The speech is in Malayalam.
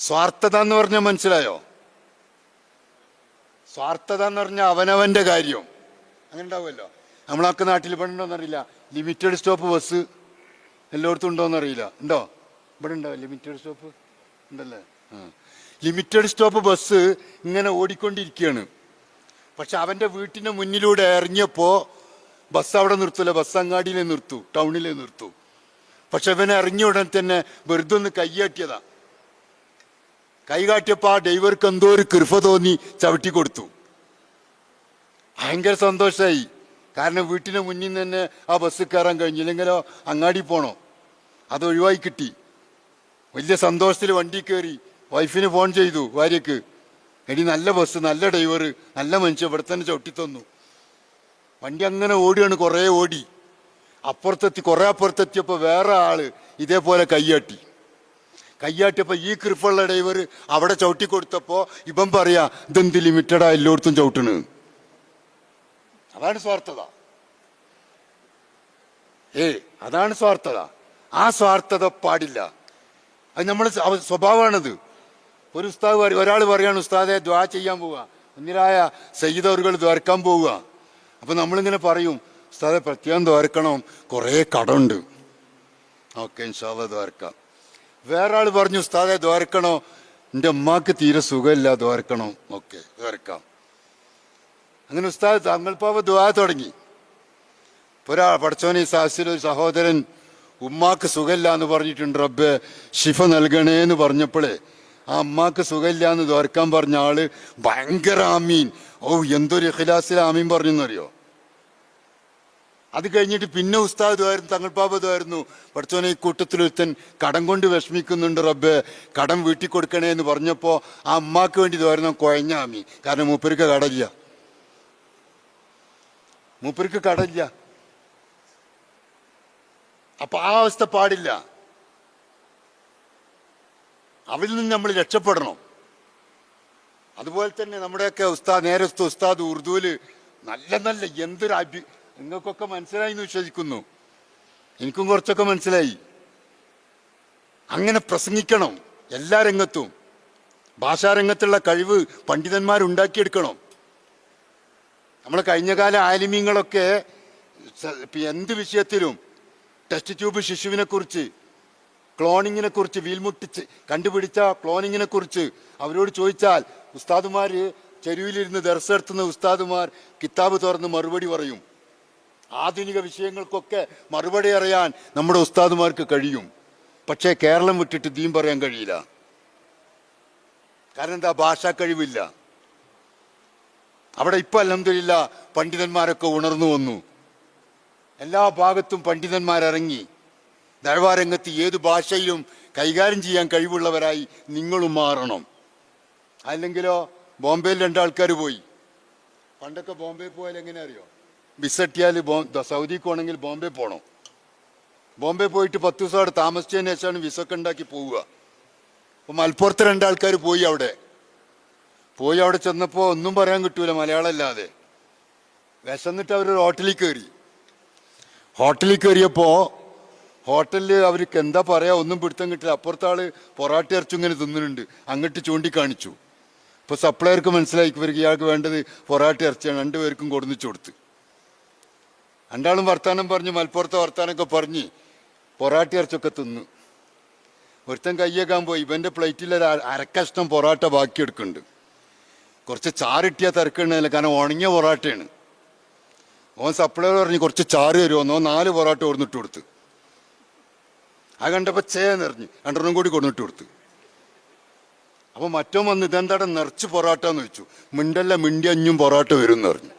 സ്വാർത്ഥത എന്ന് പറഞ്ഞാൽ മനസ്സിലായോ? സ്വാർത്ഥത എന്ന് പറഞ്ഞാൽ അവനവന്റെ കാര്യം അങ്ങനെ ഉണ്ടാവുമല്ലോ. നമ്മളൊക്കെ നാട്ടിൽ ഇവിടെ ഉണ്ടോന്നറിയില്ല, ലിമിറ്റഡ് സ്റ്റോപ്പ് ബസ് എല്ലായിടത്തും ഉണ്ടോന്നറിയില്ല. ഉണ്ടോ? ഇവിടെ ഉണ്ടോ ലിമിറ്റഡ് സ്റ്റോപ്പ്? ഉണ്ടല്ലേ. ലിമിറ്റഡ് സ്റ്റോപ്പ് ബസ് ഇങ്ങനെ ഓടിക്കൊണ്ടിരിക്കുകയാണ്. പക്ഷെ അവന്റെ വീട്ടിന്റെ മുന്നിലൂടെ ഇറങ്ങിയപ്പോ ബസ് അവിടെ നിർത്തൂല, ബസ് അങ്ങാടിയിലേ നിർത്തൂ, ടൗണിലേ നിർത്തൂ. പക്ഷെ ഇവനെ ഇറങ്ങിയ ഉടൻ തന്നെ വെറുതെ ഒന്ന് കൈകാട്ടിയതാ. കൈ കാട്ടിയപ്പോ ആ ഡ്രൈവർക്ക് എന്തോ ഒരു കൃപ തോന്നി, ചവിട്ടി കൊടുത്തു. ഭയങ്കര സന്തോഷമായി. കാരണം വീട്ടിന് മുന്നിൽ നിന്ന് തന്നെ ആ ബസ് കയറാൻ കഴിഞ്ഞില്ലെങ്കിലോ അങ്ങാടി പോണോ, അത് ഒഴിവായി കിട്ടി. വലിയ സന്തോഷത്തിൽ വണ്ടി കയറി വൈഫിന് ഫോൺ ചെയ്തു, ഭാര്യക്ക്, എടി നല്ല ബസ്, നല്ല ഡ്രൈവർ, നല്ല മനുഷ്യൻ, ഇവിടെ തന്നെ ചവിട്ടി തന്നു. വണ്ടി അങ്ങനെ ഓടിയാണ്, കുറേ ഓടി. കുറേ അപ്പുറത്തെത്തിയപ്പോൾ വേറെ ആള് ഇതേപോലെ കയ്യാട്ടിയപ്പോൾ ഈ കൃപ്പുള്ള ഡ്രൈവർ അവിടെ ചവിട്ടി കൊടുത്തപ്പോൾ ഇവൻ പറയാ, ഇതെന്ത് ലിമിറ്റഡാ എല്ലായിടത്തും ചവിട്ടണ്. അതാണ് സ്വാർത്ഥത. അതാണ് സ്വാർത്ഥത. ആ സ്വാർത്ഥത പാടില്ല. അത് നമ്മുടെ സ്വഭാവമാണത്. ഒരു ഉസ്താദ് ഒരാൾ പറയാണ്, ഉസ്താദെ ദ്വാ ചെയ്യാൻ പോവുക, ഒന്നിരായ സയ്യിദ് അവറുകൾ ദ്വാരക്കാൻ പോവുക. അപ്പൊ നമ്മളിങ്ങനെ പറയും, ഉസ്താദെ പ്രത്യേകം ദ്വാരക്കണം, കുറേ കടമുണ്ട്. ഓക്കെ, ഇൻഷാ അല്ലാഹ് ദ്വാരക്കാം. വേറെ ആൾ പറഞ്ഞു, ഉസ്താദെ ദ്വാരക്കണോ, എൻ്റെ ഉമ്മാക്ക് തീരെ സുഖമില്ല, ദ്വാരക്കണം. ഓക്കെ, ദ്വാരക്കാം. അങ്ങനെ ഉസ്താദ് തങ്ങൾപ്പാവ ദ്വാ തുടങ്ങി. പടച്ചോനെ സാഹസിൽ ഒരു സഹോദരൻ ഉമ്മാക്ക് സുഖമില്ല എന്ന് പറഞ്ഞിട്ടുണ്ട്, റബ്ബെ ശിഫ നൽകണേ എന്ന് പറഞ്ഞപ്പോഴേ ആ അമ്മാക്ക് സുഖമില്ല എന്ന് ദ്വാരക്കാൻ പറഞ്ഞ ആള് ഭയങ്കര ആമീൻ, എന്തൊരു ഇഖ്ലാസിൽ ആമീൻ പറഞ്ഞെന്നറിയോ. അത് കഴിഞ്ഞിട്ട് പിന്നെ ഉസ്താദ് ദ്വായിരുന്നു, തങ്ങൾപ്പാപ്പ ദ്വായിരുന്നു, പഠിച്ചോനെ ഈ കൂട്ടത്തിൽ ഒരുത്തൻ കടം കൊണ്ട് വിഷമിക്കുന്നുണ്ട്, റബ്ബെ കടം വീട്ടിൽ കൊടുക്കണേ എന്ന് പറഞ്ഞപ്പോ ആ അമ്മാക്ക് വേണ്ടി ദ്വാരുന്ന കുഴഞ്ഞ ആമി. കാരണം മൂപ്പർക്ക് കടയില്ല. അപ്പൊ ആ അവസ്ഥ പാടില്ല. അവരിൽ നിന്ന് നമ്മൾ രക്ഷപ്പെടണം. അതുപോലെ തന്നെ നമ്മുടെയൊക്കെ നേരത്തെ ഉസ്താദ് ഉറുദുവില് നല്ല എന്തൊരു നിങ്ങൾക്കൊക്കെ മനസ്സിലായി എന്ന് വിശ്വസിക്കുന്നു, എനിക്കും കുറച്ചൊക്കെ മനസ്സിലായി. അങ്ങനെ പ്രസംഗിക്കണം എല്ലാ രംഗത്തും. ഭാഷാരംഗത്തുള്ള കഴിവ് പണ്ഡിതന്മാരുണ്ടാക്കിയെടുക്കണം. നമ്മളെ കഴിഞ്ഞകാല ആലിമീങ്ങളൊക്കെ എന്ത് വിഷയത്തിലും ടെസ്റ്റ് ട്യൂബ് ശിശുവിനെ കുറിച്ച്, ക്ലോണിങ്ങിനെ കുറിച്ച്, വീൽമുട്ടിച്ച് കണ്ടുപിടിച്ച ക്ലോണിങ്ങിനെ കുറിച്ച് അവരോട് ചോദിച്ചാൽ ഉസ്താദുമാര് ചെരുവിലിരുന്ന് ദർസെടുത്തുന്ന ഉസ്താദുമാർ കിതാബ് തുറന്ന് മറുപടി പറയും. ആധുനിക വിഷയങ്ങൾക്കൊക്കെ മറുപടി അറിയാൻ നമ്മുടെ ഉസ്താദുമാർക്ക് കഴിയും. പക്ഷേ കേരളം വിട്ടിട്ട് ദീൻ പറയാൻ കഴിയില്ല. കാരണം എന്താ? ഭാഷാ കഴിവില്ല. അവിടെ ഇപ്പൊ അൽഹംദുലില്ലാഹ് പണ്ഡിതന്മാരൊക്കെ ഉണർന്നു വന്നു. എല്ലാ ഭാഗത്തും പണ്ഡിതന്മാരിറങ്ങി. ദഅ്വാ രംഗത്ത് ഏത് ഭാഷയിലും കൈകാര്യം ചെയ്യാൻ കഴിവുള്ളവരായി നിങ്ങളും മാറണം. അല്ലെങ്കിലോ ബോംബെയിൽ രണ്ടാൾക്കാർ പോയി. പണ്ടൊക്കെ ബോംബെ പോയാൽ എങ്ങനെ അറിയോ? വിസട്ടിയാൽ സൗദിക്ക് പോകണമെങ്കിൽ ബോംബെ പോകണം. ബോംബെ പോയിട്ട് 10 ദിവസം അവിടെ താമസിച്ചതിന് ശേഷമാണ് വിസൊക്കെ ഉണ്ടാക്കി പോവുക. അപ്പം മലപ്പുറത്ത് രണ്ടാൾക്കാർ പോയി അവിടെ ചെന്നപ്പോൾ ഒന്നും പറയാൻ കിട്ടൂല മലയാളം അല്ലാതെ. വിശന്നിട്ട് അവരൊരു ഹോട്ടലിൽ കയറിയപ്പോൾ ഹോട്ടലിൽ അവർക്ക് എന്താ പറയാ ഒന്നും പിടുത്തം കിട്ടില്ല. അപ്പുറത്തെ ആള് പൊറാട്ട ഇറച്ചു ഇങ്ങനെ തിന്നുന്നുണ്ട്, അങ്ങോട്ട് ചൂണ്ടിക്കാണിച്ചു. ഇപ്പൊ സപ്ലയർക്ക് മനസ്സിലായി ഇവർക്ക് ഇയാൾക്ക് വേണ്ടത് പൊറാട്ട ഇറച്ചിയാണ്. 2 പേർക്കും കൊടുന്നിച്ചു കൊടുത്ത്. രണ്ടാളും വർത്താനം പറഞ്ഞ് മലപ്പുറത്തെ വർത്താനമൊക്കെ പറഞ്ഞ് പൊറാട്ട ഇറച്ചൊക്കെ തിന്നു. ഒരുത്തൻ കയ്യേക്കാൻ പോയി. ഇവന്റെ പ്ലേറ്റിൽ ഒരു അരക്കഷ്ണം പൊറാട്ട ബാക്കിയെടുക്കുന്നുണ്ട്. കുറച്ച് ചാറിട്ടിയാൽ തിരക്കുന്നില്ല, കാരണം ഉണങ്ങിയ പൊറാട്ടയാണ്. ഓൻ സപ്ലയർ പറഞ്ഞ് കുറച്ച് ചാറ് തരുമോ? 4 പൊറാട്ട കൊടുന്നിട്ട് കൊടുത്ത്. അത് കണ്ടപ്പോ ചേർന്ന് 2 കൂടി കൊടുന്നിട്ട് കൊടുത്ത്. അപ്പൊ മറ്റോ വന്ന് ഇതെന്താടെ നിറച്ച് പൊറാട്ട എന്ന് വെച്ചു. മിണ്ടി 5 പൊറാട്ട വരും എന്ന് പറഞ്ഞു.